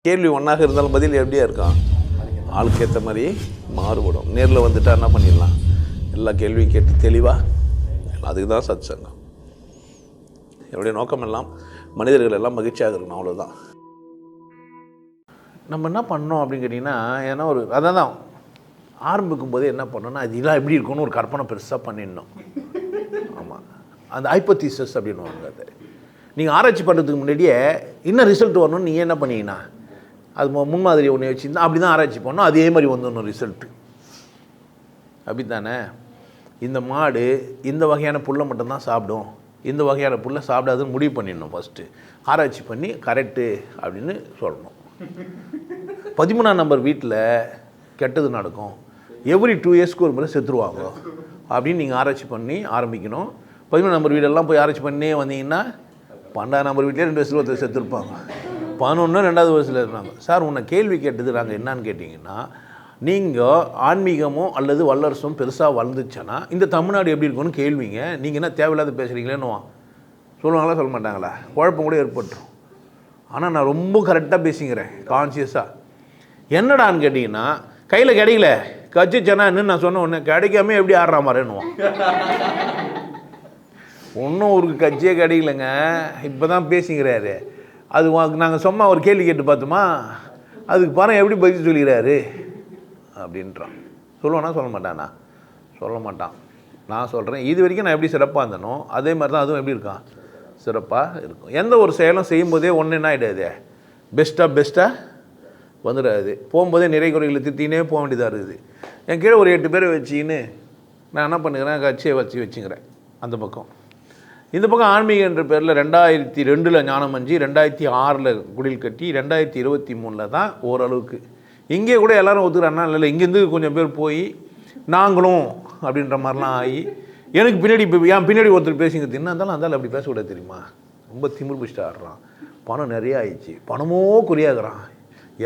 கேள்வி ஒன்றாக இருந்தாலும் பதில் எப்படியா இருக்கும், ஆளுக்கு ஏற்ற மாதிரி மாறுபடும். நேரில் வந்துட்டால் என்ன பண்ணிடலாம், எல்லா கேள்வியும் கேட்டு தெளிவாக. அதுக்கு தான் சத் சங்கம். என்னுடைய நோக்கம் எல்லாம் மனிதர்கள் எல்லாம் மகிழ்ச்சியாக இருக்கணும், அவ்வளோதான். நம்ம என்ன பண்ணோம் அப்படின்னு கேட்டிங்கன்னா, ஏன்னா ஒரு அதான் தான் ஆரம்பிக்கும் போதே என்ன பண்ணோன்னா, அது இதெல்லாம் எப்படி இருக்குன்னு ஒரு கற்பனை பெருசாக பண்ணிடணும். ஆமாம், அந்த ஹைப்போதீசிஸ் அப்படின்னு வாங்க. அது நீங்கள் ஆராய்ச்சி பண்ணுறதுக்கு முன்னாடியே இன்னும் ரிசல்ட் வரணும்னு நீங்கள் என்ன பண்ணீங்கன்னா, அது முன்மாதிரி ஒன்று வச்சுருந்தா அப்படி தான் ஆராய்ச்சி பண்ணோம். அதே மாதிரி வந்துடணும் ரிசல்ட்டு. அப்படி தானே? இந்த மாடு இந்த வகையான புல்லை மட்டும்தான் சாப்பிடும், இந்த வகையான புல்லை சாப்பிடாதுன்னு முடிவு பண்ணிடணும். ஃபஸ்ட்டு ஆராய்ச்சி பண்ணி கரெக்டு அப்படின்னு சொல்லணும். 13ஆம் நம்பர் வீட்டில் கெட்டது நடக்கும், எவ்ரி 2 இயர்ஸ்க்கு ஒரு முறை செத்துருவாங்க அப்படின்னு நீங்கள் ஆராய்ச்சி பண்ணி ஆரம்பிக்கணும். 13ஆம் நம்பர் வீடெல்லாம் போய் ஆராய்ச்சி பண்ணி வந்தீங்கன்னா 12ஆம் நம்பர் வீட்டிலே 2 வருஷத்தில் ஒருத்தர் செத்துருப்பாங்க, 11 2வது வருஷத்தில் இருந்தாங்க. சார் உன்னை கேள்வி கேட்டது நாங்கள் என்னான்னு கேட்டிங்கன்னா, நீங்கள் ஆன்மீகமோ அல்லது வல்லரசும் பெருசாக வளர்ந்துச்சுன்னா இந்த தமிழ்நாடு எப்படி இருக்குன்னு கேள்விங்க. நீங்கள் என்ன தேவையில்லாத பேசுகிறீங்களேன்னு சொல்லுவாங்களா சொல்ல மாட்டாங்களா? குழப்பம் கூட ஏற்பட்டுரும். ஆனால் நான் ரொம்ப கரெக்டாக பேசிக்கிறேன், கான்சியஸாக. என்னடான்னு கேட்டிங்கன்னா, கையில் கிடைக்கல கச்சிச்சேனான்னு நான் சொன்ன உடனே கிடைக்காம எப்படி ஆடுறா மாதிரின்னுவான். ஒன்றும் ஒரு கட்சியே கிடைக்கலங்க, இப்போ தான் பேசிக்கிறாரு. அது நாங்கள் சும்மா ஒரு கேள்வி கேட்டு பார்த்தோமா, அதுக்கு பாருங்கள் எப்படி பதில் சொல்லிக்கிறாரு அப்படின்றான். சொல்லுவானா சொல்ல மாட்டானா? சொல்ல மாட்டான். நான் சொல்கிறேன், இது வரைக்கும் நான் எப்படி சிறப்பாக இருந்தனோ அதே மாதிரி தான் அதுவும் எப்படி இருக்கான், சிறப்பாக இருக்கும். எந்த ஒரு செயலும் செய்யும்போதே ஒன்று என்ன ஆகிடாது, பெஸ்ட்டாக வந்துடாது. போகும்போதே நிறை குறைகளை திருத்தினே போக வேண்டியதாக இருக்குது. என் கீழே ஒரு 8 பேரை வச்சின்னு நான் என்ன பண்ணுகிறேன், கட்சியை வச்சுக்கிறேன் அந்த பக்கம். இந்த பக்கம் ஆன்மீகன்ற பேரில் 2002 ஞானம் அஞ்சு, 2006 குடில் கட்டி, 2023 தான் ஓரளவுக்கு. இங்கே கூட எல்லோரும் ஒத்துக்கிறான்னா இல்லை, இங்கேருந்து கொஞ்சம் பேர் போய் நாங்களும் அப்படின்ற மாதிரிலாம் ஆகி, எனக்கு பின்னாடி இப்போ என் பின்னாடி ஒருத்தர் பேசிங்க தின்னா இருந்தாலும் அந்தாலும் அப்படி பேசக்கூடாது தெரியுமா, ரொம்ப திமிர் பிடிச்சிட்டு ஆடுறான், பணம் நிறைய ஆயிடுச்சு, பணமோ குறியாகிறான்,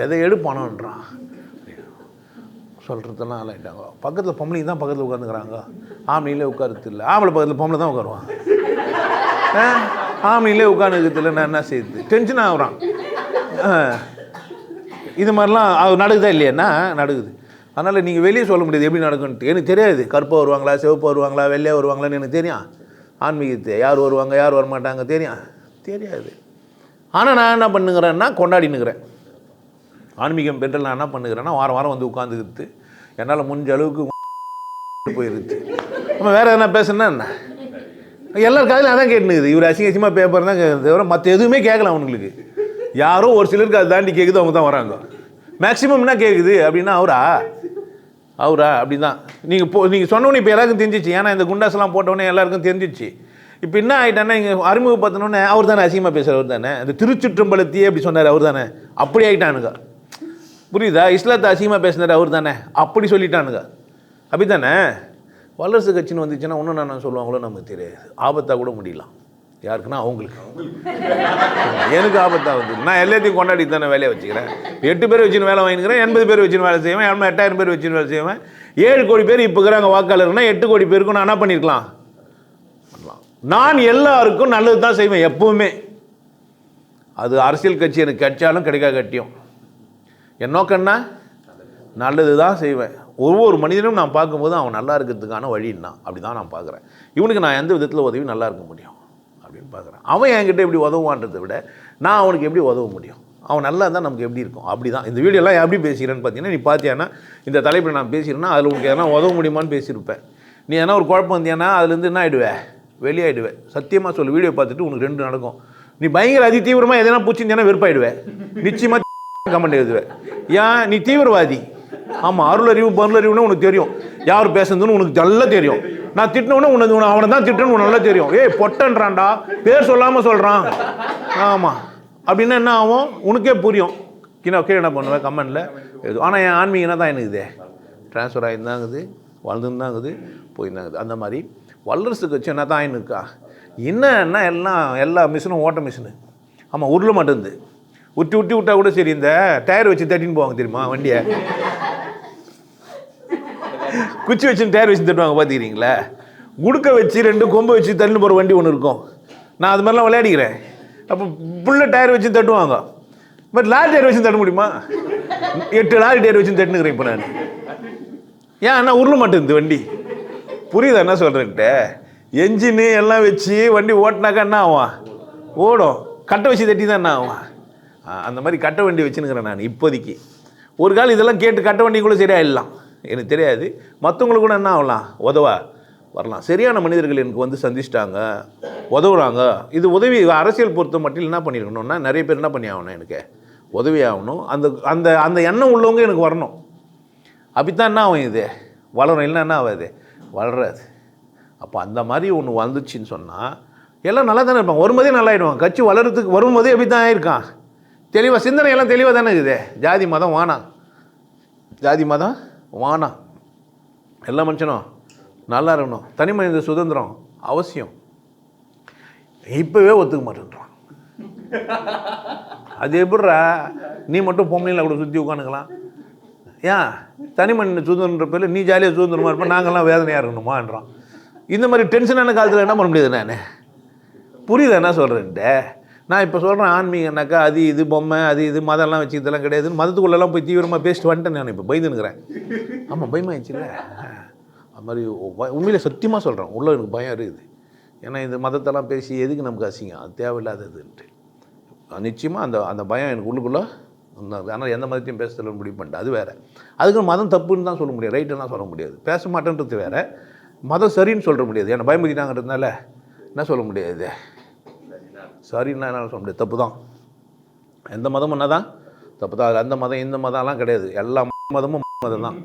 எதை எடு பணம்ன்றான் சொல்கிறதெல்லாம் ஆளாயிட்டாங்க. பக்கத்தில் பொம்பளைங்க தான் பக்கத்தில் உட்காந்துக்கிறாங்க, ஆம்பளைங்களே உட்காருது இல்லை. ஆம்பளை பக்கத்தில் பொம்பளை தான் உட்காருவான், ஆம்பளைங்களே உட்காந்துக்கிறது இல்லை. நான் என்ன செய்யுது, டென்ஷன் ஆகுறான். இது மாதிரிலாம் அது நடக்குதா இல்லையாண்ணா? நடக்குது. அதனால் நீங்கள் வெளியே சொல்ல முடியாது எப்படி நடக்குன்ட்டு. எனக்கு தெரியாது கருப்பாக வருவாங்களா, சிவப்பாக வருவாங்களா, வெள்ளையாக வருவாங்களான்னு எனக்கு தெரியும். ஆன்மீகத்தை யார் வருவாங்க யார் வரமாட்டாங்க தெரியாது. ஆனால் நான் என்ன பண்ணுங்கிறேன்னா கொண்டாடினுக்கிறேன். ஆன்மீகம் பெண்கள் நான் என்ன பண்ணுகிறேன்னா வாரம் வந்து உட்காந்துக்கிட்டு என்னால் முடிஞ்ச அளவுக்கு போயிருச்சு. நம்ம வேறு எதனா பேசுனா என்ன, எல்லாரும் காலையில் அதான் கேட்டுனுக்குது. இவர் அசிங்கமாக பேப்பர் தான் தவிர மற்ற எதுவுமே கேட்கல அவங்களுக்கு. யாரோ ஒரு சிலருக்கு அதை தாண்டி கேட்குது, அவங்க தான் வராங்க. மேக்ஸிமம் என்ன கேட்குது அப்படின்னா அவரா அப்படி தான். நீங்கள் சொன்னோன்னே இப்போ எல்லாருக்கும் தெரிஞ்சிச்சு. ஏன்னா இந்த குண்டாஸ்லாம் போட்டோன்னே எல்லாருக்கும் தெரிஞ்சிச்சு. இப்போ என்ன ஆகிட்டானா, இங்கே அறிமுகப்படுத்தினோன்னே அவர் தானே அசிங்கமாக பேசுகிற, அவர் தானே இந்த திருச்சுற்றம்பலத்தையே அப்படி சொன்னார், அவர் தானே அப்படி ஆகிட்டானுங்க. புரியுதா? இஸ்லாத்தை அசிங்கமாக பேசினார், அவர் தானே அப்படி சொல்லிட்டானுங்க. அப்படி தானே? வல்லரசு கட்சின்னு வந்துச்சுன்னா இன்னும் நான் சொல்லுவாங்களோ நமக்கு தெரியாது. ஆபத்தாக கூட முடியலாம். யாருக்குன்னா அவங்களுக்கு. எனக்கு ஆபத்தாக வந்து நான் எல்லாத்தையும் கொண்டாடி தானே வேலையை வச்சுக்கிறேன். 8 பேர் வச்சுன்னு வேலை வாங்கிக்கிறேன், 80 பேர் வச்சுன்னு வேலை செய்வேன், 8000 பேர் வச்சுன்னு வேலை செய்வேன். 7 கோடி பேர் இப்போ இருக்கிறாங்க வாக்காளர்னா 8 கோடி பேருக்கும் நான் என்ன பண்ணியிருக்கலாம். நான் எல்லாருக்கும் நல்லது தான் செய்வேன் எப்பவுமே. அது அரசியல் கட்சி எனக்கு கிடைச்சாலும் கிடைக்காத கட்டியும் என் நோக்கம்னா நல்லது தான் செய்வேன். ஒவ்வொரு மனிதனும் நான் பார்க்கும்போது அவன் நல்லா இருக்கிறதுக்கான வழின்னா அப்படி தான் நான் பார்க்குறேன். இவனுக்கு நான் எந்த விதத்தில் உதவி நல்லா இருக்க முடியும் அப்படின்னு பார்க்குறேன். அவன் என்கிட்ட எப்படி உதவுவான்றதை விட நான் அவனுக்கு எப்படி உதவ முடியும், அவன் நல்லா இருந்தால் நமக்கு எப்படி இருக்கும். அப்படி தான் இந்த வீடியோலாம் எப்படி பேசுகிறேன்னு பார்த்தீங்கன்னா, நீ பார்த்தியானா இந்த தலைப்பில் நான் பேசியிருந்தேன்னா அதில் உனக்கு எதனா உதவ முடியுமான்னு பேசியிருப்பேன். நீ எதனா ஒரு குழப்பம் வந்தியானா அதுலேருந்து என்ன ஆகிடுவேன், வெளியாகிடுவேன். சத்தியமாக சொல்லு, வீடியோ பார்த்துட்டு உனக்கு 2 நடக்கும். நீ பயங்கர அதி தீவிரமாக எதனா பூச்சிருந்தேன்னா வெறுப்பாயிடுவேன், நிச்சயமாக கமெண்ட் எழுதுவேன். ஏன் நீ தீவிரவாதி. ஆமாம், அருளறிவு பருளறிவுன்னு உனக்கு தெரியும், யார் பேசுறதுன்னு உனக்கு நல்லா தெரியும். நான் திட்டினோன்னே உனக்கு அவனை தான் திட்டணும்னு உனக்கு நல்லா தெரியும். பொட்டன்றான்டா, பேர் சொல்லாமல் சொல்கிறான். ஆமாம், அப்படின்னா என்ன ஆகும் உனக்கே புரியும். கீழே என்ன பண்ணுவேன் கமெண்டில் எழுதும். ஆனால் என் ஆன்மீகனா தான் எனக்கு இதே ட்ரான்ஸ்ஃபர் ஆகிருந்தாங்குது, வளர்ந்துருந்தாங்குது, போயிருந்தாங்குது. அந்த மாதிரி வல்லரசு கட்சி என்ன தான் ஆயினுக்கா என்னன்னா எல்லா மிஷினும் ஓட்ட மிஷினு. ஆமாம், உருள மாட்டேங்குது. விட்டு விட்டால் கூட சரி, இந்த டயர் வச்சு தட்டின்னு போவாங்க தெரியுமா வண்டியை, குச்சி வச்சுன்னு டயர் வச்சு தட்டுவாங்க பார்த்துக்கிறீங்களா. குடுக்க வச்சு 2 கொம்பு வச்சு தள்ளின்னு போகிற வண்டி ஒன்று இருக்கும். நான் அது மாதிரிலாம் விளையாடிக்கிறேன். அப்போ புள்ள டயர் வச்சு தட்டுவாங்க. பட் லாரி டயர் வச்சு தட்ட முடியுமா? 8 லாரி டயர் வச்சு தட்டுனுக்கிறேன் இப்போ நான். ஏன் என்ன உருள மாட்டேங்குது வண்டி? புரியுதா என்ன சொல்கிறேன்ட்டு? என்ஜின்னு எல்லாம் வச்சு வண்டி ஓட்டினாக்கா என்ன ஆகும்? ஓடும். கட்டை வச்சு தட்டி தான் என்ன ஆகும்? அந்த மாதிரி கட்டை வண்டி வச்சுன்னுக்கிறேன் நான் இப்போதைக்கு. ஒரு காலம் இதெல்லாம் கேட்டு கட்டை வண்டி கூட சரியாயிடலாம், எனக்கு தெரியாது. மற்றவங்களுக்கு கூட என்ன ஆகலாம், உதவா வரலாம். சரியான மனிதர்கள் எனக்கு வந்து சந்திச்சிட்டாங்க, உதவுறாங்க. இது உதவி அரசியல் பொறுத்த மட்டும் என்ன பண்ணியிருக்கணும்னா, நிறைய பேர் என்ன பண்ணி ஆகணும், எனக்கு உதவி ஆகணும். அந்த அந்த அந்த எண்ணம் உள்ளவங்க எனக்கு வரணும். அப்படித்தான் என்ன ஆகும், இது வளரும். இல்லை என்ன ஆகாது, வளராது. அப்போ அந்த மாதிரி ஒன்று வந்துச்சுன்னு சொன்னால் எல்லாம் நல்லா தானே இருப்பாங்க, வரும்போதே நல்லா ஆகிடுவாங்க. கட்சி வளர்கிறதுக்கு வரும்போதே அப்படி தான் ஆகிருக்கான். தெளிவாக சிந்தனை எல்லாம் தெளிவாக தானே இருக்குது. ஜாதி மதம் வானாம், ஜாதி மதம் வானாம். எல்லா மனுஷனும் நல்லா இருக்கணும், தனி மனித சுதந்திரம் அவசியம். இப்போவே ஒத்துக்க மாட்டேன்றான். அது எப்படிரா நீ மட்டும் பொம்பளைங்களை கூட சுற்றி உட்காந்துக்கலாம்? ஏன் தனி மனித சுதந்திரன்ற பேரில் நீ ஜாலியாக சுதந்திரமாக இருப்ப, நாங்கள்லாம் வேதனையாக இருக்கணுமான்றான். இந்த மாதிரி டென்ஷனான காலத்தில் என்ன பண்ண முடியாது? நான் புரியுது என்ன சொல்கிறேன்ட்டு. நான் இப்போ சொல்கிறேன், ஆன்மீகனாக்கா அது இது பொம்மை அது இது மதம்லாம் வச்சுக்கிறதெல்லாம் கிடையாதுன்னு மதத்துக்குள்ளெல்லாம் போய் தீவிரமாக பேசிட்டு வந்துட்டேன். நான் இப்போ பயந்துனுக்கிறேன். ஆமாம், பயமாகிடுச்சுல்ல. அது மாதிரி உண்மையில் சத்தியமாக சொல்கிறேன், உள்ளே எனக்கு பயம் இருக்குது. ஏன்னா இந்த மதத்தெல்லாம் பேசி எதுக்கு நமக்கு அசிங்கம், அது தேவையில்லாததுன்ட்டு. நிச்சயமாக அந்த அந்த பயம் எனக்கு உள்ளுக்குள்ளே. ஆனால் எந்த மதத்தையும் பேசுறதுல முடிவு பண்ணிட்டேன். அது வேறு. அதுக்கு மதம் தப்புன்னு தான் சொல்ல முடியாது, ரைட்டுலாம் சொல்ல முடியாது. பேச மாட்டேன்றது வேறு, மதம் சரின்னு சொல்ல முடியாது. ஏன்னா பயமுறுத்திட்டாங்கிறதுனால என்ன சொல்ல முடியாது, சரின்னா என்ன சொல்ல முடியாது, தப்பு தான். எந்த மதம் என்ன தான் தப்பு தான். அந்த மதம் இந்த மதம்லாம் கிடையாது, எல்லா மதமும் மதம் தான்.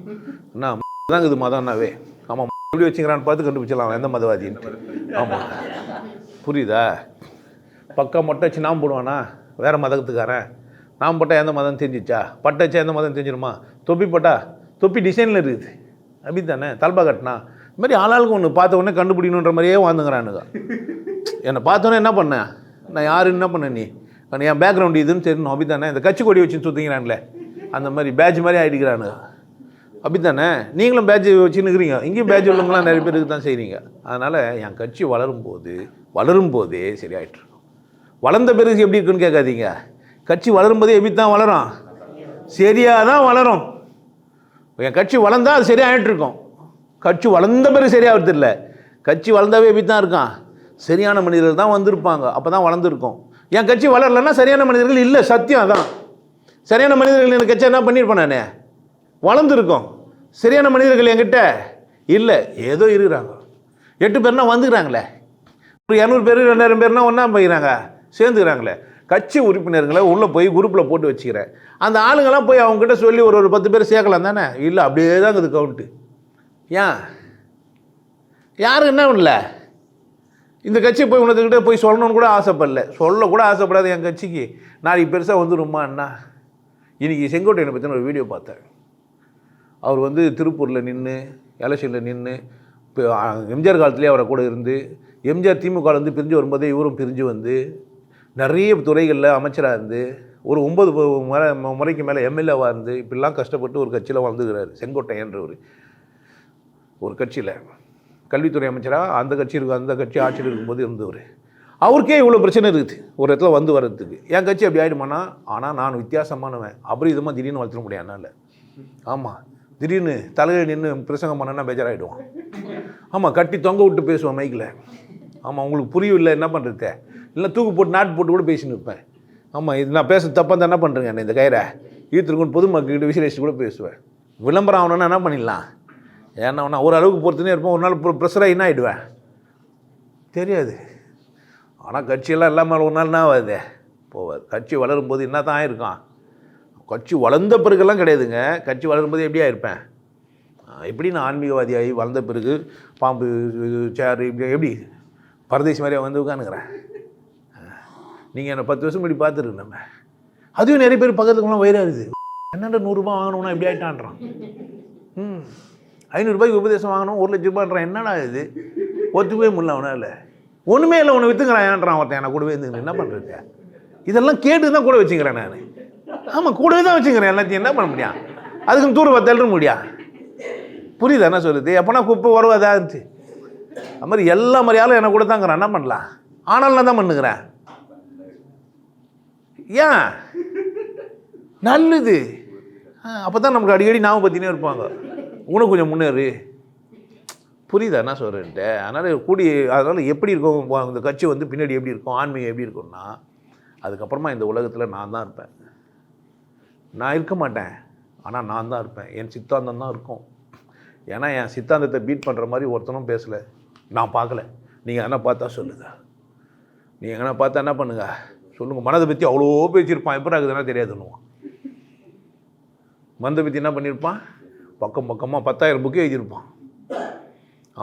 என்ன தாங்க இது மதம்னாவே. ஆமாம், எப்படி வச்சுக்கிறான்னு பார்த்து கண்டுபிடிச்சலாம் எந்த மதவாதின்ட்டு. ஆமாம், புரியுதா? பக்கா மொட்டை வச்சு நாம் போடுவானா வேறு மதத்துக்காரன்? நாம் போட்டால் எந்த மதம் தெரிஞ்சிச்சா? பட்டை வச்சா எந்த மதம் தெரிஞ்சிடுமா? தொப்பி போட்டா தொப்பி டிசைனில் இருக்குது, அப்படி தானே? தல்பா கட்டினா இது மாதிரி ஆளாளுக்கு ஒன்று பார்த்த உடனே கண்டுபிடிக்கணுன்ற மாதிரியே வாழ்ந்துங்கிறானுங்க. என்னை பார்த்தோன்னே என்ன பண்ணேன் நான், யாருன்னு என்ன பண்ணேன் நீ, என் பேக்ரவுண்டு இதுன்னு தெரியணும், அப்படி தானே? இந்த கட்சி கொடி வச்சுன்னு சுற்றிக்கிறான்ல, அந்த மாதிரி பேட்ச் மாதிரி ஆகிடுக்கிறானுங்க, அப்படி தானே? நீங்களும் பேட்ச் வச்சுன்னு இருக்கிறீங்க, இங்கேயும் பேட்ச் உள்ளவங்களாம் நிறைய பேருக்கு தான் செய்கிறீங்க. அதனால் என் கட்சி வளரும்போதே சரியாயிட்டு. வளர்ந்த பிறகு எப்படி இருக்குன்னு கேட்காதீங்க. கட்சி வளரும்போதே எப்படி தான் வளரும், சரியாக தான் வளரும். என் கட்சி வளர்ந்தால் அது சரியாகிட்டு இருக்கும். கட்சி வளர்ந்த பிறகு சரியாகிறது இல்லை. கட்சி வளர்ந்தாவே எப்படி தான் இருக்கான், சரியான மனிதர்கள் தான் வந்திருப்பாங்க, அப்போ தான் வளர்ந்துருக்கும். என் கட்சி வளரலைன்னா சரியான மனிதர்கள் இல்லை, சத்தியம் அதான். சரியான மனிதர்கள் எனக்கு கட்சி என்ன பண்ணியிருப்பேன் நான், வளர்ந்துருக்கோம். சரியான மனிதர்கள் என்கிட்ட இல்லை, ஏதோ இருக்கிறாங்க. 8 பேர்னா வந்துக்கிறாங்களே, ஒரு 200 பேர் 2000 பேர்னா ஒன்றா போய்கிறாங்க, சேர்ந்துக்கிறாங்களே. கட்சி உறுப்பினர்களை உள்ளே போய் குரூப்பில் போட்டு வச்சுக்கிறேன். அந்த ஆளுங்கெல்லாம் போய் அவங்ககிட்ட சொல்லி ஒரு 10 பேர் சேர்க்கலாம் தானே? இல்லை, அப்படியே தாங்க இது கவுண்ட்டு. ஏன் யாரும் என்ன பண்ணல, இந்த கட்சி போய் உனதுக்கிட்ட போய் சொல்லணும்னு கூட ஆசைப்படல, சொல்லக்கூட ஆசைப்படாது என் கட்சிக்கு. நாளைக்கு பெருசாக வந்துருமா என்ன? இன்றைக்கி செங்கோட்டையனை பற்றின ஒரு வீடியோ பார்த்தேன். அவர் வந்து திருப்பூரில் நின்று எலெக்ஷனில் நின்று, இப்போ எம்ஜிஆர் காலத்துலேயே அவரை கூட இருந்து, எம்ஜிஆர் திமுகலேருந்து பிரிஞ்சு வரும்போதே இவரும் பிரிஞ்சு வந்து நிறைய துறைகளில் அமைச்சராக இருந்து, ஒரு 9 முறைக்கு மேலே எம்எல்ஏவாக இருந்து, இப்படிலாம் கஷ்டப்பட்டு ஒரு கட்சியில் வாழ்ந்துக்கிறாரு செங்கோட்டையன்ற ஒரு கட்சியில் கல்வித்துறை அமைச்சராக. அந்த கட்சி இருக்கும், அந்த கட்சி ஆட்சியில் இருக்கும்போது இருந்தவர். அவருக்கே இவ்வளோ பிரச்சனை இருக்குது ஒரு இடத்துல வந்து வர்றதுக்கு. என் கட்சி அப்படி ஆகிடுமானா? ஆனால் நான் வித்தியாசமானவன், அபரிதமாக திடீர்னு வளர்த்துட முடியாது என்னால். ஆமாம், திடீர்னு தலையில் நின்று பிரசங்கம் பண்ணனா பேஜாராகிடுவோம். ஆமாம், கட்டி தொங்க விட்டு பேசுவேன் மைக்கில். ஆமாம், உங்களுக்கு புரியவில்லை என்ன பண்ணுறது, இல்லை தூக்கு போட்டு நாட்டு போட்டு கூட பேசின்னு இருப்பேன். ஆமாம், இது நான் பேச தப்பாக தான் என்ன பண்ணுறேங்க, என்ன இந்த கயிறை ஈர்த்துருக்குன்னு பொதுமக்கள்கிட்ட விசிலேஷன் கூட பேசுவேன். விளம்பரம் ஆகணுன்னா என்ன பண்ணிடலாம், ஏன்னா ஒன்றா ஒரு அளவுக்கு பொறுத்துனே இருப்போம். ஒரு நாள் ப்ரெஷராக என்ன ஆகிடுவேன் தெரியாது. ஆனால் கட்சியெல்லாம் இல்லாமல் ஒரு நாள் என்ன ஆகாது, போவாது. கட்சி வளரும்போது என்ன தான் ஆயிருக்கான். கட்சி வளர்ந்த பிறகுலாம் கிடையாதுங்க, கட்சி வளரும்போது எப்படியா இருப்பேன், எப்படி நான் ஆன்மீகவாதியாகி வளர்ந்த பிறகு பாம்பு சேர் இப்படி எப்படி பரதேசி மாதிரியாக வந்து உட்காந்துக்கிறேன். நீங்கள் என்னை 10 வருஷம் இப்படி பார்த்துருக்கு நம்ம. அதுவும் நிறைய பேர் பக்கத்துக்குலாம் வயிறாருது. என்னென்ன 100 ரூபா வாங்கணும்னா எப்படி ஆகிட்டான்றான். 500 ரூபாய்க்கு உபதேசம் வாங்கணும், 1 லட்ச ரூபான்றான். என்னடா இது, ஒத்துக்கவே முடியல அவனால். ஒன்றுமே இல்லை, ஒன்று விற்றுங்கிறான் ஏன்றான் ஒருத்தன். எனக்கு கூடவே இருந்து என்ன பண்ணுறது, இதெல்லாம் கேட்டு தான் கூட வச்சுக்கிறேன் நான். ஆமாம், கூடவே தான் வச்சுக்கிறேன் எல்லாத்தையும். என்ன பண்ண முடியும், அதுக்குன்னு தூர தள்ளுற முடியா? புரியுது என்ன சொல்லுது? எப்போனா குப்பை வருவாதா இருந்துச்சு. அது மாதிரி எல்லா மாதிரியாலும் என்னை கூட தாங்கிறான். என்ன பண்ணலாம், ஆனாலும் நான் தான் பண்ணுக்கிறேன். ஏன் நல்லது. அப்போ தான் நமக்கு அடிக்கடி ஞாபகம் பற்றினே இருப்பாங்க, உனக்கு கொஞ்சம் முன்னேறு. புரியுதா என்ன சொல்கிறேன்ட்டு? அதனால் எப்படி இருக்கும் இந்த கட்சி வந்து பின்னாடி எப்படி இருக்கும், ஆன்மீகம் எப்படி இருக்கும்னா, அதுக்கப்புறமா இந்த உலகத்தில் நான் தான் இருப்பேன். நான் இருக்க மாட்டேன், ஆனால் நான் தான் இருப்பேன். என் சித்தாந்தம் தான் இருக்கும். ஏன்னா என் சித்தாந்தத்தை பீட் பண்ணுற மாதிரி ஒருத்தனும் பேசலை, நான் பார்க்கல. நீங்கள் என்ன பார்த்தா சொல்லுங்கள், நீங்கள் என்ன பார்த்தா என்ன பண்ணுங்க சொல்லுங்கள். மனதை பற்றி அவ்வளோ பேசியிருப்பான், எப்போ ஆகுதுன்னா தெரியாதுன்னுவான். மனதை பற்றி என்ன பண்ணியிருப்பான், பக்கமாக 10,000 புக்கு எழுதியிருப்பான்.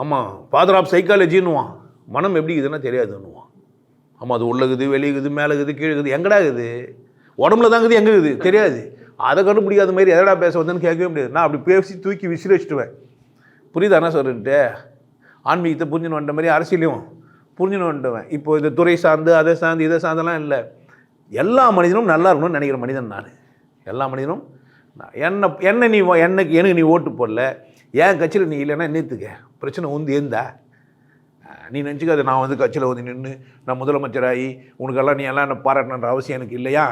ஆமாம், ஃபாதர் ஆஃப் சைக்காலஜின்னுவான். மனம் எப்படி இருக்குதுன்னா தெரியாதுன்னுவான். ஆமாம், அது உள்ளகுது, வெளியுகுது, மேலேக்குது, கீழேக்குது, எங்கடா இருக்குது, உடம்புல தாங்குது, எங்கே இருக்குது தெரியாது. அதை கண்டுபிடிக்காத மாதிரி எதடா பேச வந்தேன்னு கேட்கவே முடியாது. நான் அப்படி பேசி தூக்கி விசிறிச்சிடுவேன். புரியுதா என்ன சொல்லிட்டு? ஆன்மீகத்தை புரிஞ்சுன்னு வந்த மாதிரி அரசியலையும் புரிஞ்சுன்னு வந்துடுவேன். இப்போ இந்த துறை சார்ந்து அதை சார்ந்து இதை சார்ந்தெல்லாம் இல்லை. எல்லா மனிதனும் நல்லா இருக்கணும்னு நினைக்கிற மனிதன் நான். எல்லா மனிதனும் எனக்கு நீ ஓட்டு போடல, என் கட்சியில் நீ இல்லைன்னா என்னத்துக்க பிரச்சனை வந்து ஏந்தா நீ நினச்சிக்காது. நான் வந்து கட்சியில் வந்து நின்று நான் முதலமைச்சராகி உனக்கெல்லாம் நீ எல்லாம் என்ன பாராட்டணுன்ற அவசியம் எனக்கு இல்லையா?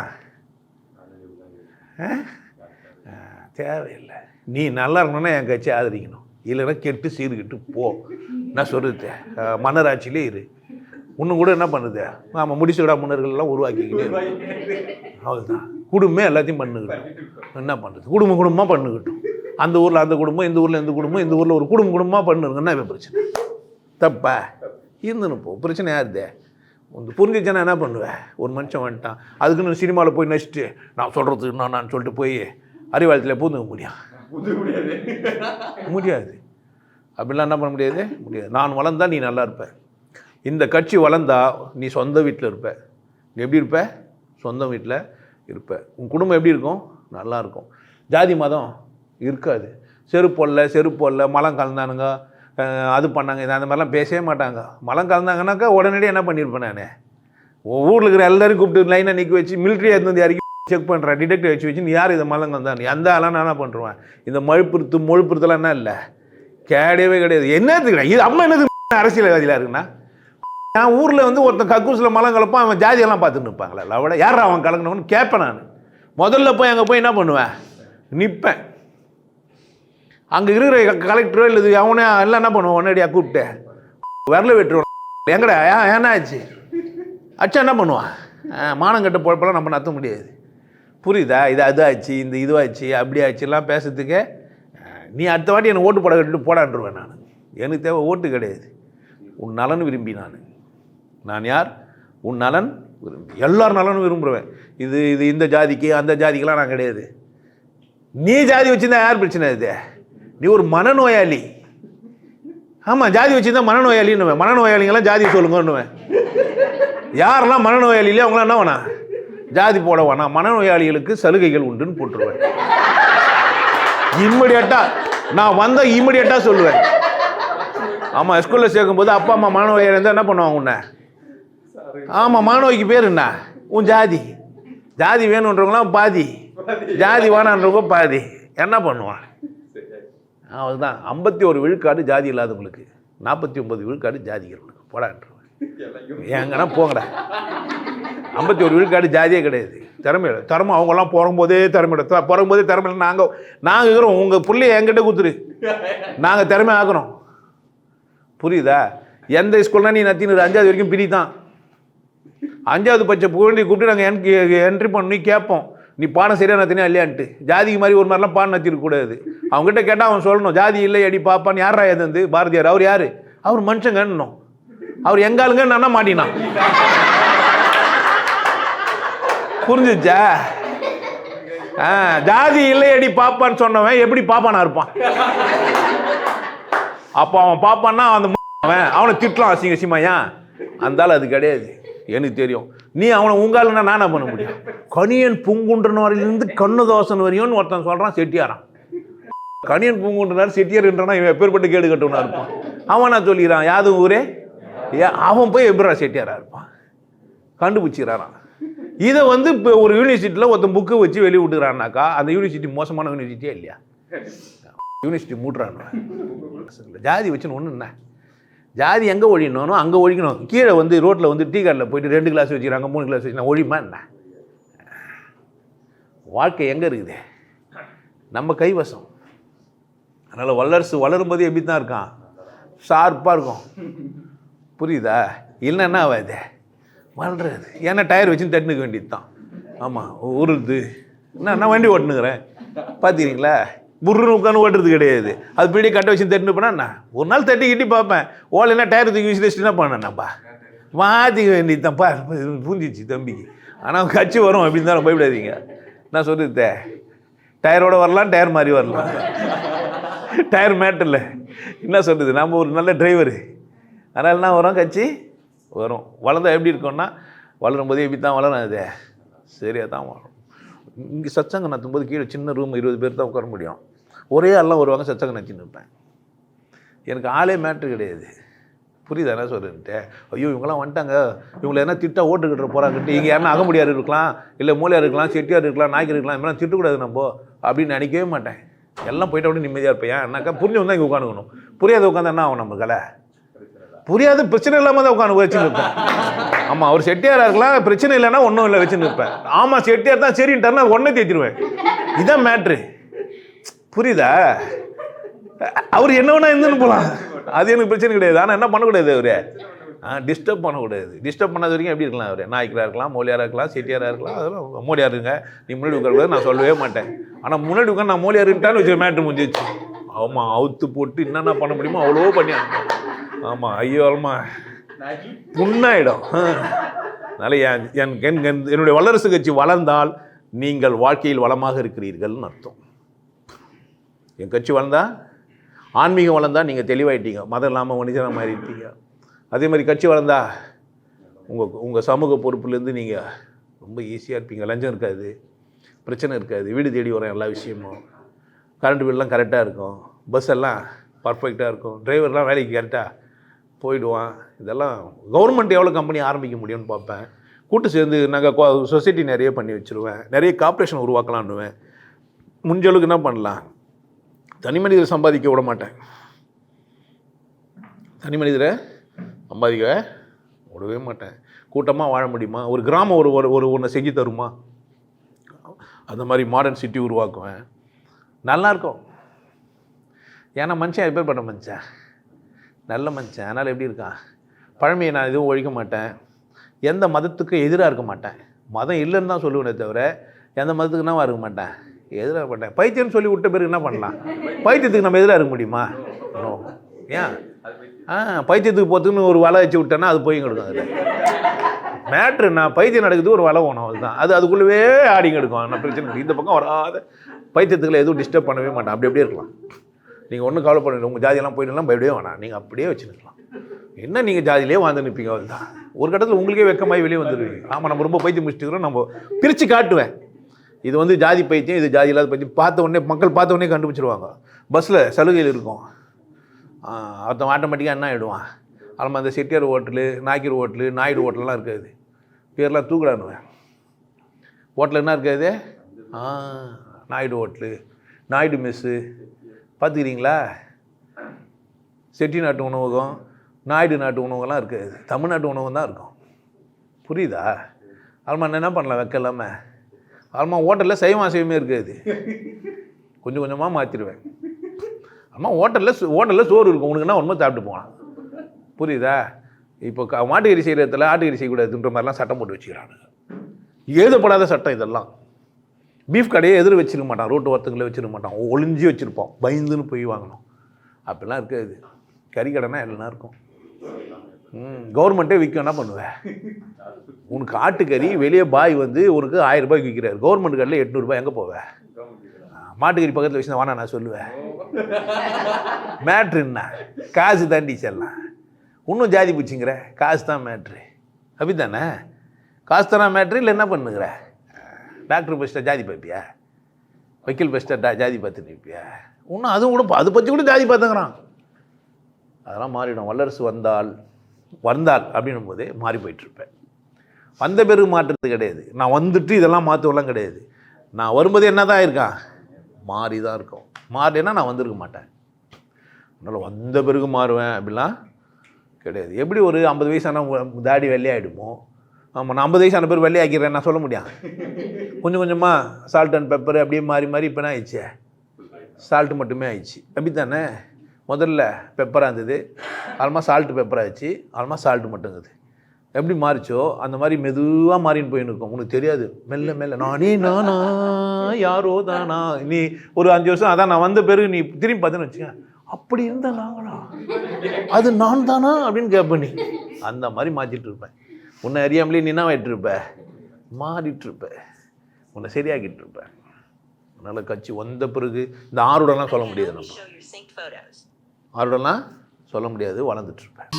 தேவையில்லை. நீ நல்லா இருக்கணும்னா என் கட்சி ஆதரிக்கணும், இல்லைன்னா கெட்டு சீர்கிட்டு போ. நான் சொல்கிறது மன்னராட்சியிலே இரு. இன்னும் கூட என்ன பண்ணுது, ஆமாம் முடிச்சுடா முன்னர்கள்லாம் உருவாக்கிக்கிட்டு அவ்வளோதான். குடும்பம் எல்லாத்தையும் பண்ணுக்கிட்டோம். என்ன பண்ணுறது, குடும்பமாக பண்ணுக்கிட்டோம். அந்த ஊரில் அந்த குடும்பம், இந்த ஊரில் இந்த குடும்பம், இந்த ஊரில் ஒரு குடும்பமாக பண்ணுங்கன்னா இப்போ பிரச்சனை தப்பா இருந்துன்னு போ. பிரச்சனை யாருதே வந்து புரிஞ்சிச்சேன்னா என்ன பண்ணுவேன்? ஒரு மனுஷன் வந்துட்டான், அதுக்குன்னு சினிமாவில் போய் நடிச்சிட்டு நான் சொல்கிறதுக்கு நான் சொல்லிட்டு போய் அறிவாளத்தில் பூந்துக்க முடியாது. அப்படிலாம் என்ன பண்ண முடியாது. நான் வளர்ந்தா நீ நல்லா இருப்ப. இந்த கட்சி வளர்ந்தா நீ சொந்த வீட்டில் இருப்ப. நீ எப்படி இருப்ப? சொந்த வீட்டில் இருப்ப. உன் குடும்பம் எப்படி இருக்கும்? நல்லா இருக்கும். ஜாதி மதம் இருக்காது. செருப்பொல்ல மலம் கலந்தானுங்க, அது பண்ணாங்க, இது அந்த மாதிரிலாம் பேசவே மாட்டாங்க. மலம் கலந்தாங்கன்னாக்கா உடனடியே என்ன பண்ணியிருப்பேன் நான், ஊரில் இருக்கிற எல்லாரையும் கூப்பிட்டு லைனாக நிற்க வச்சு மிலிட்ரியாக இருந்து இறக்கி செக் பண்ணுறேன், டிடெக்டிவ் வச்சு நீ யார் இதை மலம் கலந்தான் எந்த ஆளாக நான் என்ன பண்ணுறேன். இந்த மொழிப்புறுத்தலாம் என்ன இல்லை, கிடையவே கிடையாது. என்னத்துக்கு இது அம்மா என்னது அரசியல்வாதியாக இருக்குண்ணா? என் ஊரில் வந்து ஒருத்தன் கக்கூசில் மலம் கலப்பான், அவன் ஜாதியெல்லாம் பார்த்துட்டு நிற்பாங்களே, அவட யார் அவன் கலங்கினவனு கேட்பேன் நான். முதல்ல போய் அங்கே போய் என்ன பண்ணுவேன், நிற்பேன். அங்கே இருக்கிற கலெக்டரோ இல்லை அவனே எல்லாம் என்ன பண்ணுவான், உடனடியாக கூப்பிட்டு விரல வெட்டுருவான். எங்கடா ஏன்னா ஆச்சு அச்சா என்ன பண்ணுவான், மானங்கட்ட பொழப்பெல்லாம் நம்ம நடத்த முடியாது. புரியுதா? இது அது ஆச்சு, இந்த இதுவாச்சு, அப்படி ஆச்சுலாம் பேசுறதுக்கு நீ அடுத்த வாட்டி என்னை ஓட்டு போட கட்டிட்டு போடான்ருவேன் நான். எனக்கு தேவை ஓட்டு கிடையாது, உன் நலன் விரும்பி நான் யார், உன் நலன் விரும்பி எல்லாரும் நலனும் விரும்புவேன். இது இந்த ஜாதிக்கு அந்த ஜாதிக்கெலாம் நான் கிடையாது. நீ ஜாதி வச்சுருந்தா யார் பிரச்சனை? இது நீ ஒரு மனநோயாளி. ஆமாம், ஜாதி வச்சுருந்தா மனநோயாளின்னுவேன். மனநோயாளிங்கெல்லாம் ஜாதி சொல்லுங்கன்னுவேன். யாரெல்லாம் மனநோயாளியிலே அவங்களாம் என்ன வேணா ஜாதி போட வேணாம், மனநோயாளிகளுக்கு சலுகைகள் உண்டுன்னு போட்டுருவேன். நான் வந்தால் இம்மிடியட்டாக சொல்லுவேன். ஆமாம், ஸ்கூலில் சேர்க்கும்போது அப்பா அம்மா மனநோயாளி இருந்தால் என்ன பண்ணுவாங்க உன்னை? ஆமாம், மனநோய்க்கு பேர் என்ன? உன் ஜாதி வேணுன்றவங்களாம் பாதி, ஜாதி வேணான்றவங்க பாதி. என்ன பண்ணுவான்? அதுதான் 51 விழுக்காடு ஜாதி இல்லாதவங்களுக்கு, 49 விழுக்காடு ஜாதிகளுக்கு போடான்ருவேன். எங்கன்னா போங்கடா. 51 விழுக்காடு ஜாதியே கிடையாது. திறமை அவங்கெல்லாம் பிறகும்போதே திறமை நாங்கள் இருக்கிறோம். உங்கள் பிள்ளைய என்கிட்ட கொடுத்துரு, நாங்கள் திறமை ஆக்குறோம். புரியுதா? எந்த ஸ்கூல்னா நீ நத்தினு 5வது வரைக்கும் பிரி தான். 5வது பட்ச புகழ்ச்சி கூப்பிட்டு நாங்கள் என்ட்ரி பண்ணி கேட்போம், நீ பாடம் சரியாக நத்தினா இல்லையான்ட்டு. ஜாதிக்கு மாதிரி ஒரு மாதிரிலாம் பாடம் நத்திருக்கக்கூடாது. அவங்ககிட்ட கேட்டால் அவன் சொல்லணும், ஜாதி இல்லை அடி பாப்பான்னு. யாரா எது வந்து பாரதியார்? அவர் யார்? அவர் மனுஷங்கன்னு. அவர் எங்காளுங்க நான் மாட்டினான். புரிஞ்சுச்சா? ஜாதி இல்லை அடி பாப்பான்னு சொன்னவன் எப்படி பாப்பானா இருப்பான்? அப்போ அவன் பாப்பான்னா அவனை திட்டலாம் அசிங்கசிமாயா. அந்தாலும் அது கிடையாது, எனக்கு தெரியும். நீ அவனை உங்காலுன்னா நான் என்ன பண்ண முடியும்? கணியன் பூங்குன்றனவரிலிருந்து கண்ணதாசன் வரையும்னு ஒருத்தன் சொல்கிறான், செட்டியாரான். கணியன் பூங்குன்றனார் செட்டியார்ன்றானா இவன் எப்பேற்பட்ட கேடு கட்டவனா இருப்பான். அவன் நான் சொல்லிக்கிறான் யாது ஊரே, அவன் போய் எப்படா செட்டியாரா இருப்பான்? கண்டுபிடிச்சிக்கிறான். இதை வந்து இப்போ ஒரு யூனிவர்சிட்டியில் ஒருத்தன் புக்கு வச்சு வெளியே விட்டுக்கிறான்னாக்கா அந்த யூனிவர்சிட்டி மோசமான யூனிவர்சிட்டியே இல்லையா? யூனிவர்சிட்டி மூட்டுறான்னு. ஜாதி வச்சுன்னு ஒன்று என்ன, ஜாதி எங்கே ஒழியணும் அங்கே ஒழிக்கணும். கீழே வந்து ரோட்டில் வந்து டீ கார்டில் போயிட்டு 2 கிளாஸ் வச்சுக்கிறாங்க, 3 கிளாஸ் வச்சுனா ஒழிமா என்ன? வாழ்க்கை எங்கே இருக்குது? நம்ம கைவசம். அதனால் வல்லரசு வளரும்போது எப்படி தான் இருக்கான், ஷார்ப்பாக இருக்கும். புரியுதா? இல்லைன்னா என்ன ஆகாது, வளர்றது. ஏன்னா டயர் வச்சுன்னு தட்டுனுக்க வேண்டியது தான். ஆமாம், உருது நான் வண்டி ஓட்டுனுக்கிறேன் பார்த்துக்கிறீங்களா, புருன்னு உட்காந்து ஓட்டுறது கிடையாது. அது பின்னாடி கட்டை வச்சு தட்டுன்னு போனால் நான் ஒரு நாள் தட்டி கிட்டி பார்ப்பேன். ஓலைன்னா டயர் தூக்கி வச்சு வச்சுட்டு என்ன பண்ணேன்ப்பா, மாற்றிக்க வேண்டியது தான்ப்பா. புரிஞ்சிச்சு தம்பிக்கு. ஆனால் கட்சி வரும் அப்படின்னு தான் பயப்படாதீங்க. நான் சொல்லிட்டே, டயரோட வரலாம், டயர் மாதிரி வரலாம், டயர் மேட்டரில் என்ன சொல்கிறது, நம்ம ஒரு நல்ல டிரைவரு. அதனால் என்ன வரும், கட்சி வரும். வளர்ந்தா எப்படி இருக்கோம்னா, வளரும் போது எப்படி தான் வளரும், அது சரியாக தான் வளரும். இங்கே சச்சங்கம் நடத்தும்போது கீழே சின்ன ரூம் 20 பேர் தான் உட்கார முடியும். ஒரே ஆள்லாம் வருவாங்க, சச்சங்கம் நடத்தின்னு இருப்பேன். எனக்கு ஆளே மேட்ரு கிடையாது. புரியுதா என்ன சொல்லுன்ட்டு? ஐயோ இவங்கெல்லாம் வந்துட்டாங்க, இவங்களை என்ன திட்டா ஓட்டுக்கிட்டு போகிறாங்கட்டு, இங்கே யாருன்னா அகமுடியார் இருக்கலாம், இல்லை மூலையார் இருக்கலாம், செட்டியார் இருக்கலாம், நாய்க்கு இருக்கலாம், இதெல்லாம் திட்டக்கூடாது நம்ம அப்படின்னு நினைக்கவே மாட்டேன். எல்லாம் போய்ட்டு அப்படி நிம்மதியாக இருப்பேன். ஏன்னாக்கா புரிஞ்சு வந்தால் இங்கே உட்காந்துக்கணும். புரியாத உட்காந்து என்ன ஆகும் நம்ம கலை? புரியாது, பிரச்சனை இல்லாமல் தான் உட்காந்து வச்சுன்னு இருப்பேன். ஆமாம், அவர் செட்டியாராக இருக்கலாம், பிரச்சனை இல்லைன்னா ஒன்றும் இல்லை வச்சுன்னு இருப்பேன். ஆமாம் செட்டியார் தான் சரின்ட்டாருன்னா ஒன்றே தேய்ச்சிருவேன். இதுதான் மேட்ரு. புரியுதா? அவர் என்ன வேணா இருந்துன்னு போகலாம், அது எனக்கு பிரச்சனை கிடையாது. ஆனால் என்ன பண்ணக்கூடாது, அவர் டிஸ்டர்ப் பண்ணக்கூடாது. டிஸ்டர்ப் பண்ணாத வரைக்கும் எப்படி இருக்கலாம், அவர் நாய்க்கராக இருக்கலாம், மோலியாராக இருக்கலாம், செட்டியாராக இருக்கலாம், அதெல்லாம் மோலியார் இருங்க, நீ முன்னாடி உட்காரக்கூடாது நான் சொல்லவே மாட்டேன். ஆனால் முன்னாடி உட்காந்து நான் மோலியாருன்ட்டான்னு வச்சு மேட்ரு முடிஞ்சிச்சு. ஆமாம், அவுத்து போட்டு என்னென்ன பண்ண முடியுமோ அவ்வளோ பண்ணி. ஆமாம், ஐயோ ஆமா புண்ணாயிடும். அதனால் என்னுடைய வல்லரசு கட்சி வளர்ந்தால் நீங்கள் வாழ்க்கையில் வளமாக இருக்கிறீர்கள்னு அர்த்தம். என் கட்சி வளர்ந்தா, ஆன்மீகம் வளர்ந்தா நீங்கள் தெளிவாயிட்டீங்க, மதம் இல்லாமல் மனிதனாக மாறி இருப்பீங்க. அதே மாதிரி கட்சி வளர்ந்தா உங்கள் சமூக பொறுப்புலேருந்து நீங்கள் ரொம்ப ஈஸியாக இருப்பீங்க. லஞ்சம் இருக்காது, பிரச்சனை இருக்காது, வீடு தேடி வரும் எல்லா விஷயமும், கரண்ட் பில்லாம் கரெக்டாக இருக்கும், பஸ் எல்லாம் பர்ஃபெக்டாக இருக்கும், டிரைவர்லாம் வேலைக்கு கரெக்டாக போயிடுவான். இதெல்லாம் கவர்மெண்ட் எவ்வளோ கம்பெனி ஆரம்பிக்க முடியும்னு பார்ப்பேன். கூட்டு சேர்ந்து நாங்கள் சொசைட்டி நிறைய பண்ணி வச்சுருவேன், நிறைய கார்ப்பரேஷன் உருவாக்கலான்னுவேன். முடிஞ்சளவுக்கு என்ன பண்ணலாம், தனி மனிதரை சம்பாதிக்க விட மாட்டேன். தனி மனிதரை சம்பாதிக்க விடவே மாட்டேன். கூட்டமாக வாழ முடியுமா, ஒரு கிராமம் ஒரு ஒன்றை செஞ்சு தருமா, அந்த மாதிரி மாடர்ன் சிட்டி உருவாக்குவேன். நல்லாயிருக்கும். ஏன்னா மனுஷன் எப்பேர் பண்ண மனுஷன், நல்ல மனுஷன். அதனால் எப்படி இருக்கான், பழமையை நான் எதுவும் ஒழிக்க மாட்டேன், எந்த மதத்துக்கும் எதிராக இருக்க மாட்டேன். மதம் இல்லைன்னு தான் சொல்லுவேனே தவிர எந்த மதத்துக்கு நான் இருக்க மாட்டேன், எதிராக மாட்டேன். பைத்தியம்னு சொல்லி விட்ட பிறகு என்ன பண்ணலாம், பைத்தியத்துக்கு நம்ம எதிராக இருக்க முடியுமா? ஏன் பைத்தியத்துக்கு போகிறதுக்குன்னு ஒரு வலை வச்சு விட்டேன்னா அது போய் கிடக்கும். அதில் மேட்ரு நான் பைத்தியம் நடக்குது, ஒரு வலை போனோம், அதுதான் அது அதுக்குள்ளவே ஆடிங்க எடுக்கும். நான் பிரச்சனை இந்த பக்கம் வராத பைத்தியத்துக்குள்ள எதுவும் டிஸ்டர்ப் பண்ணவே மாட்டேன். அப்படியே இருக்கலாம். நீங்கள் ஒன்றும் கவலைப்பட, உங்கள் ஜாதியெல்லாம் போயிட்டுலாம் பயப்படவே வேணாம், நீங்கள் அப்படியே வச்சுருக்கலாம். என்ன நீங்கள் ஜாதியிலே வாழ்ந்து நிற்பீங்க, அதுதான். ஒரு கட்டத்தில் உங்களுக்கே வெக்கமாகி வெளியே வந்துடுவீங்க. ஆமாம், நம்ம ரொம்ப பைத்தியம் முடிச்சுக்கிறோம், நம்ம பிரித்து காட்டுவேன். இது வந்து ஜாதி பைத்தியம், இது ஜாதி இல்லாத பைத்தியம். பார்த்த உடனே மக்கள் பார்த்த உடனே கண்டுபிடிச்சிருவாங்க. பஸ்ஸில் சலுகையில் இருக்கும், ஒருத்தன் ஆட்டோமேட்டிக்காக என்ன ஆகிடுவான், நம்ம அந்த செட்டியார் ஹோட்டலு, நாய்க்கர் ஹோட்டலு, நாயுடு ஹோட்டல்லாம் இருக்காது, பேர்லாம் தூக்கலான்னுவேன். ஹோட்டல் என்ன இருக்காது, நாயுடு ஹோட்டலு, நாயுடு மெஸ்ஸு பார்த்துக்கிறீங்களா. செட்டி நாட்டு உணவகம், நாயுடு நாட்டு உணவகம்லாம் இருக்காது, தமிழ்நாட்டு உணவகம் தான் இருக்கும். புரியுதா? ஆல்மா என்ன பண்ணலாம், வைக்க இல்லாமல் ஆல்மா ஹோட்டலில் சைவம் அசைவமே இருக்காது, கொஞ்சம் கொஞ்சமாக மாற்றிடுவேன். ஆமாம், ஹோட்டலில் சோறு இருக்கும், உனக்கு என்ன ஒன்றுமே சாப்பிட்டு போகலாம். புரியுதா? இப்போ மாட்டுக்கறி செய்கிற இடத்துல ஆட்டுக்கறி செய்யக்கூடாதுன்ற மாதிரிலாம் சட்டம் போட்டு வச்சுக்கிறாங்க. எழுதப்படாத சட்டம் இதெல்லாம். பீஃப் கடையை எதிர் வச்சிருக்க மாட்டான், ரோட்டு ஓரத்துக்குள்ளே வச்சிருக்க மாட்டான், ஒளிஞ்சு வச்சுருப்போம், பயந்துன்னு போய் வாங்கணும். அப்படிலாம் இருக்காது. கறி கடைனா எல்லாம் இருக்கும். கவர்மெண்ட்டே விற்கும், என்ன பண்ணுவேன், உனக்கு ஆட்டுக்கறி வெளியே பாய் வந்து உனக்கு 1000 ரூபாய்க்கு விற்கிறார், கவர்மெண்ட் கடையில் 800 ரூபாய், எங்கே போவேன்? மாட்டுக்கறி பக்கத்தில் வச்சு வானா நான் சொல்லுவேன். மேட்ரு என்ன, காசு தாண்டி செல்லாம். இன்னும் ஜாதி பிடிச்சிங்கிற, காசு தான் மேட்ரு. அப்படி தானே, காசு தானே மேட்ரு. இல்லை என்ன பண்ணுங்கிற, டாக்டர் பெஸ்ட்டாக ஜாதி பார்ப்பியா, வக்கீல் பெஸ்ட்டாக ஜாதி பார்த்து நிற்பியா? இன்னும் அதுவும் கூட அதை பற்றி கூட ஜாதி பார்த்துக்கிறான். அதெல்லாம் மாறிடும். வல்லரசு வந்தால் அப்படின்னும் போதே மாறி போயிட்டுருப்பேன். வந்த பிறகு மாற்றுறது கிடையாது. நான் வந்துட்டு இதெல்லாம் மாற்றுவெல்லாம் கிடையாது. நான் வரும்போது என்ன தான் இருக்கான், மாறி தான் இருக்கும். மாறினா நான் வந்திருக்க மாட்டேன். அதனால் வந்த பிறகு மாறுவேன் அப்படிலாம் கிடையாது. எப்படி ஒரு 50 வயசான தாடி வெள்ளையாகிடுமோ, ஆமாம், நான் 50 வயசான பேர் வெள்ளையாக்கிறேன் நான் சொல்ல முடியும். கொஞ்சம் கொஞ்சமாக சால்ட் அண்ட் பெப்பர் அப்படியே மாறி இப்போ என்ன ஆயிடுச்சு, சால்ட்டு மட்டுமே ஆயிடுச்சு. அப்படி தானே? முதல்ல பெப்பராக இருந்தது, ஆல்மோஸ்ட் சால்ட்டு பெப்பராகிடுச்சு, ஆல்மோஸ்ட் சால்ட்டு மட்டுங்குது. எப்படி மாறிச்சோ அந்த மாதிரி மெதுவாக மாறின்னு போயின்னு இருக்கும். உனக்கு தெரியாது, மெல்ல மெல்ல நானே நானா யாரோ தானா. நீ ஒரு 5 வருஷம் அதான் நான் வந்த பிறகு நீ திரும்பி பார்த்தேன்னு வச்சுக்கேன், அப்படி இருந்த நாங்களா, அது நான் தானா அப்படின்னு கேட்ப. நீ அந்த மாதிரி மாற்றிட்டு இருப்பேன். உன்னை அறியாமலே நீ என்ன ஆகிட்டுருப்ப, மாறிட்டுருப்ப, உன்னை சரியாக்கிட்டு இருப்பேன். அதனால் கட்சி வந்த பிறகு இந்த ஆறுடலாம் சொல்ல முடியாது, நம்ம ஆறுடலாம் சொல்ல முடியாது, வளர்ந்துட்டுருப்பேன்.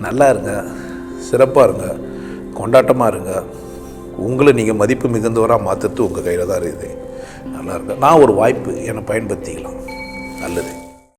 நல்லா இருங்க, சிறப்பாக இருங்க, கொண்டாட்டமாக இருங்க. உங்களை நீங்கள் மதிப்பு மிகுந்தவராக மாற்றுறது உங்கள் கையில் தான் இருக்குது. நல்லா இருங்க. நான் ஒரு வாய்ப்பு என்னை பயன்படுத்திக்கலாம். நல்லது.